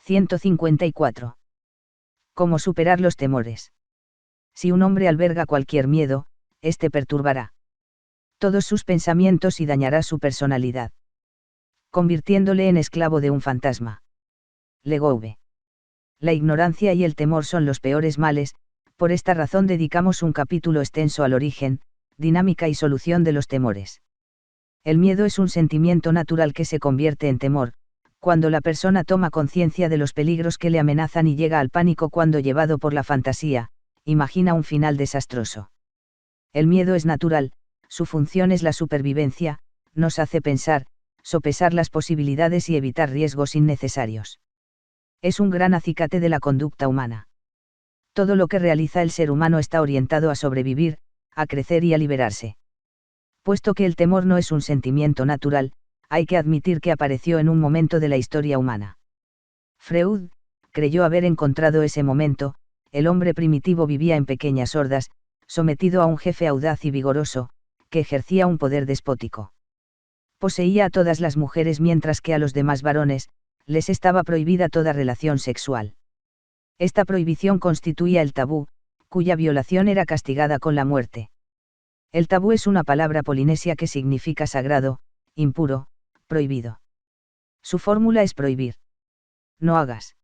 154. ¿Cómo superar los temores? Si un hombre alberga cualquier miedo, éste perturbará todos sus pensamientos y dañará su personalidad, convirtiéndole en esclavo de un fantasma. Legouve. La ignorancia y el temor son los peores males, por esta razón dedicamos un capítulo extenso al origen, dinámica y solución de los temores. El miedo es un sentimiento natural que se convierte en temor, cuando la persona toma conciencia de los peligros que le amenazan y llega al pánico cuando, llevado por la fantasía, imagina un final desastroso. El miedo es natural, su función es la supervivencia, nos hace pensar, sopesar las posibilidades y evitar riesgos innecesarios. Es un gran acicate de la conducta humana. Todo lo que realiza el ser humano está orientado a sobrevivir, a crecer y a liberarse. Puesto que el temor no es un sentimiento natural, hay que admitir que apareció en un momento de la historia humana. Freud creyó haber encontrado ese momento. El hombre primitivo vivía en pequeñas hordas, sometido a un jefe audaz y vigoroso, que ejercía un poder despótico. Poseía a todas las mujeres mientras que a los demás varones, les estaba prohibida toda relación sexual. Esta prohibición constituía el tabú, cuya violación era castigada con la muerte. El tabú es una palabra polinesia que significa sagrado, impuro, prohibido. Su fórmula es prohibir. No hagas.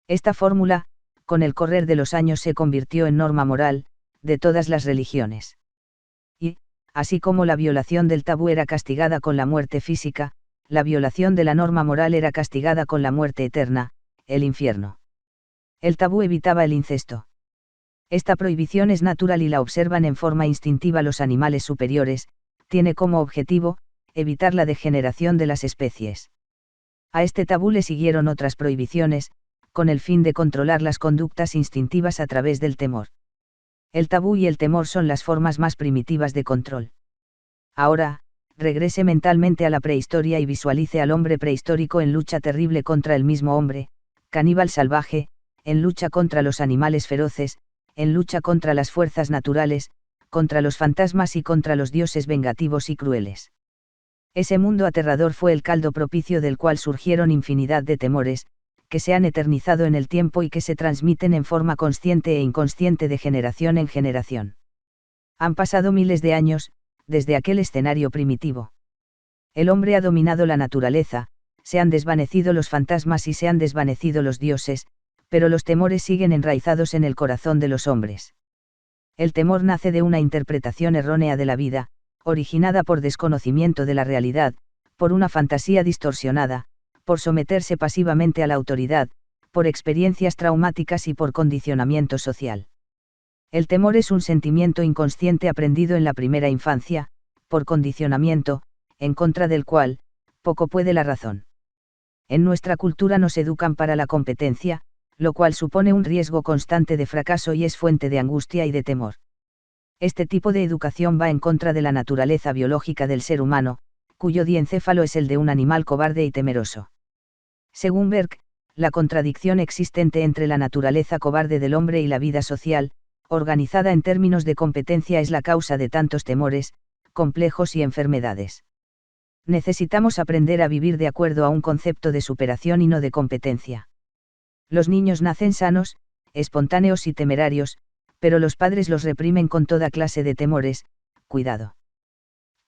Esta fórmula, con el correr de los años se convirtió en norma moral, de todas las religiones. Y, así como la violación del tabú era castigada con la muerte física, la violación de la norma moral era castigada con la muerte eterna, el infierno. El tabú evitaba el incesto. Esta prohibición es natural y la observan en forma instintiva los animales superiores, tiene como objetivo, evitar la degeneración de las especies. A este tabú le siguieron otras prohibiciones, con el fin de controlar las conductas instintivas a través del temor. El tabú y el temor son las formas más primitivas de control. Ahora, regrese mentalmente a la prehistoria y visualice al hombre prehistórico en lucha terrible contra el mismo hombre, caníbal salvaje, en lucha contra los animales feroces, en lucha contra las fuerzas naturales, contra los fantasmas y contra los dioses vengativos y crueles. Ese mundo aterrador fue el caldo propicio del cual surgieron infinidad de temores, que se han eternizado en el tiempo y que se transmiten en forma consciente e inconsciente de generación en generación. Han pasado miles de años, desde aquel escenario primitivo. El hombre ha dominado la naturaleza, se han desvanecido los fantasmas y se han desvanecido los dioses, pero los temores siguen enraizados en el corazón de los hombres. El temor nace de una interpretación errónea de la vida, originada por desconocimiento de la realidad, por una fantasía distorsionada, por someterse pasivamente a la autoridad, por experiencias traumáticas y por condicionamiento social. El temor es un sentimiento inconsciente aprendido en la primera infancia, por condicionamiento, en contra del cual, poco puede la razón. En nuestra cultura nos educan para la competencia, lo cual supone un riesgo constante de fracaso y es fuente de angustia y de temor. Este tipo de educación va en contra de la naturaleza biológica del ser humano, cuyo diencéfalo es el de un animal cobarde y temeroso. Según Berg, la contradicción existente entre la naturaleza cobarde del hombre y la vida social, organizada en términos de competencia, es la causa de tantos temores, complejos y enfermedades. Necesitamos aprender a vivir de acuerdo a un concepto de superación y no de competencia. Los niños nacen sanos, espontáneos y temerarios, pero los padres los reprimen con toda clase de temores. Cuidado.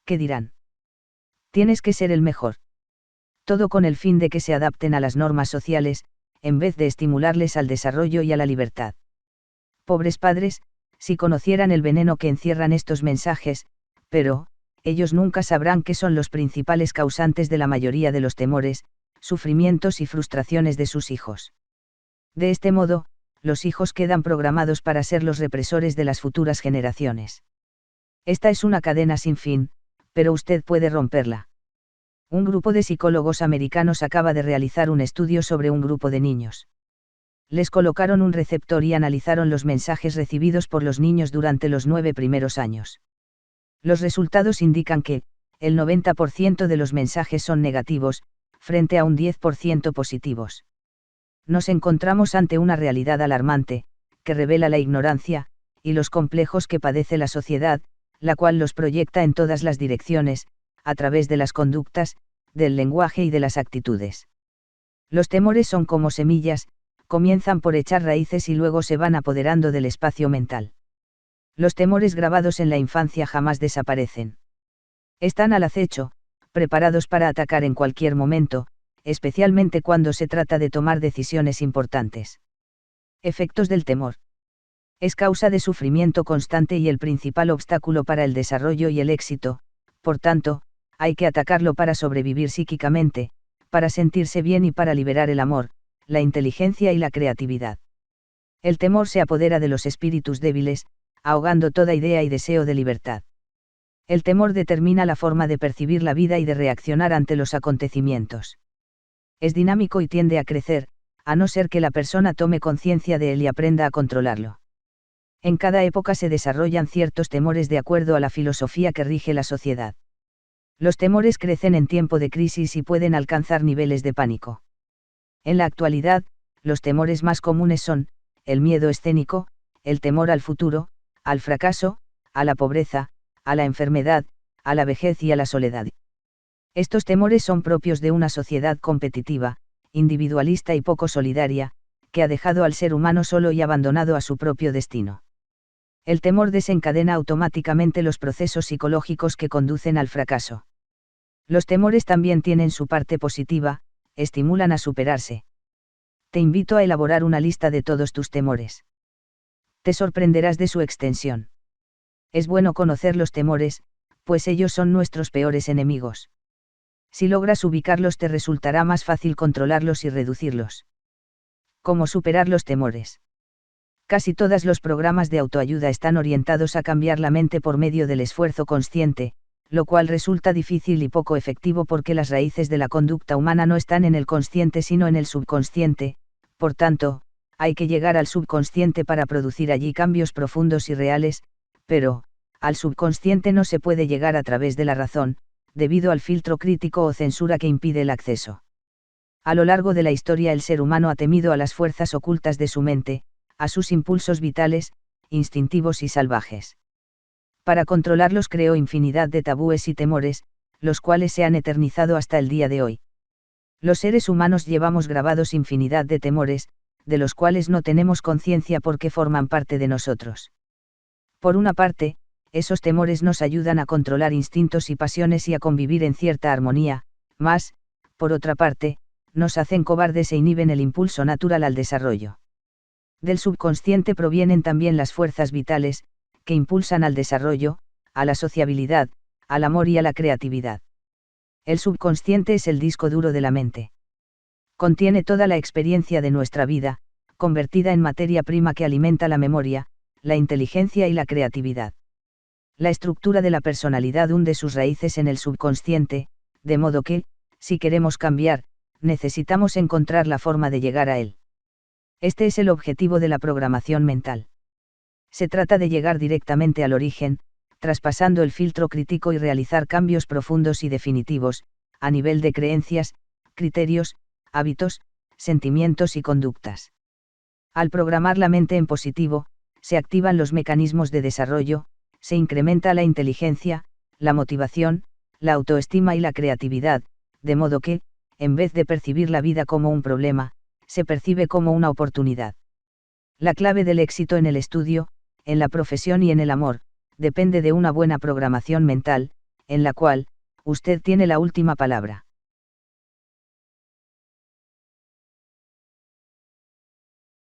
¿Qué dirán? Tienes que ser el mejor. Todo con el fin de que se adapten a las normas sociales, en vez de estimularles al desarrollo y a la libertad. Pobres padres, si conocieran el veneno que encierran estos mensajes, pero, ellos nunca sabrán que son los principales causantes de la mayoría de los temores, sufrimientos y frustraciones de sus hijos. De este modo, los hijos quedan programados para ser los represores de las futuras generaciones. Esta es una cadena sin fin, pero usted puede romperla. Un grupo de psicólogos americanos acaba de realizar un estudio sobre un grupo de niños. Les colocaron un receptor y analizaron los mensajes recibidos por los niños durante los 9 primeros años. Los resultados indican que, el 90% de los mensajes son negativos, frente a un 10% positivos. Nos encontramos ante una realidad alarmante, que revela la ignorancia, y los complejos que padece la sociedad, la cual los proyecta en todas las direcciones, a través de las conductas, del lenguaje y de las actitudes. Los temores son como semillas, comienzan por echar raíces y luego se van apoderando del espacio mental. Los temores grabados en la infancia jamás desaparecen. Están al acecho, preparados para atacar en cualquier momento, especialmente cuando se trata de tomar decisiones importantes. Efectos del temor. Es causa de sufrimiento constante y el principal obstáculo para el desarrollo y el éxito, por tanto, hay que atacarlo para sobrevivir psíquicamente, para sentirse bien y para liberar el amor, la inteligencia y la creatividad. El temor se apodera de los espíritus débiles, ahogando toda idea y deseo de libertad. El temor determina la forma de percibir la vida y de reaccionar ante los acontecimientos. Es dinámico y tiende a crecer, a no ser que la persona tome conciencia de él y aprenda a controlarlo. En cada época se desarrollan ciertos temores de acuerdo a la filosofía que rige la sociedad. Los temores crecen en tiempo de crisis y pueden alcanzar niveles de pánico. En la actualidad, los temores más comunes son, el miedo escénico, el temor al futuro, al fracaso, a la pobreza, a la enfermedad, a la vejez y a la soledad. Estos temores son propios de una sociedad competitiva, individualista y poco solidaria, que ha dejado al ser humano solo y abandonado a su propio destino. El temor desencadena automáticamente los procesos psicológicos que conducen al fracaso. Los temores también tienen su parte positiva, estimulan a superarse. Te invito a elaborar una lista de todos tus temores. Te sorprenderás de su extensión. Es bueno conocer los temores, pues ellos son nuestros peores enemigos. Si logras ubicarlos te resultará más fácil controlarlos y reducirlos. ¿Cómo superar los temores? Casi todos los programas de autoayuda están orientados a cambiar la mente por medio del esfuerzo consciente, lo cual resulta difícil y poco efectivo porque las raíces de la conducta humana no están en el consciente sino en el subconsciente, por tanto, hay que llegar al subconsciente para producir allí cambios profundos y reales, pero, al subconsciente no se puede llegar a través de la razón, debido al filtro crítico o censura que impide el acceso. A lo largo de la historia el ser humano ha temido a las fuerzas ocultas de su mente, a sus impulsos vitales, instintivos y salvajes. Para controlarlos creó infinidad de tabúes y temores, los cuales se han eternizado hasta el día de hoy. Los seres humanos llevamos grabados infinidad de temores, de los cuales no tenemos conciencia porque forman parte de nosotros. Por una parte, esos temores nos ayudan a controlar instintos y pasiones y a convivir en cierta armonía, mas, por otra parte, nos hacen cobardes e inhiben el impulso natural al desarrollo. Del subconsciente provienen también las fuerzas vitales, que impulsan al desarrollo, a la sociabilidad, al amor y a la creatividad. El subconsciente es el disco duro de la mente. Contiene toda la experiencia de nuestra vida, convertida en materia prima que alimenta la memoria, la inteligencia y la creatividad. La estructura de la personalidad hunde sus raíces en el subconsciente, de modo que, si queremos cambiar, necesitamos encontrar la forma de llegar a él. Este es el objetivo de la programación mental. Se trata de llegar directamente al origen, traspasando el filtro crítico y realizar cambios profundos y definitivos, a nivel de creencias, criterios, hábitos, sentimientos y conductas. Al programar la mente en positivo, se activan los mecanismos de desarrollo, se incrementa la inteligencia, la motivación, la autoestima y la creatividad, de modo que, en vez de percibir la vida como un problema, se percibe como una oportunidad. La clave del éxito en el estudio, en la profesión y en el amor, depende de una buena programación mental, en la cual, usted tiene la última palabra.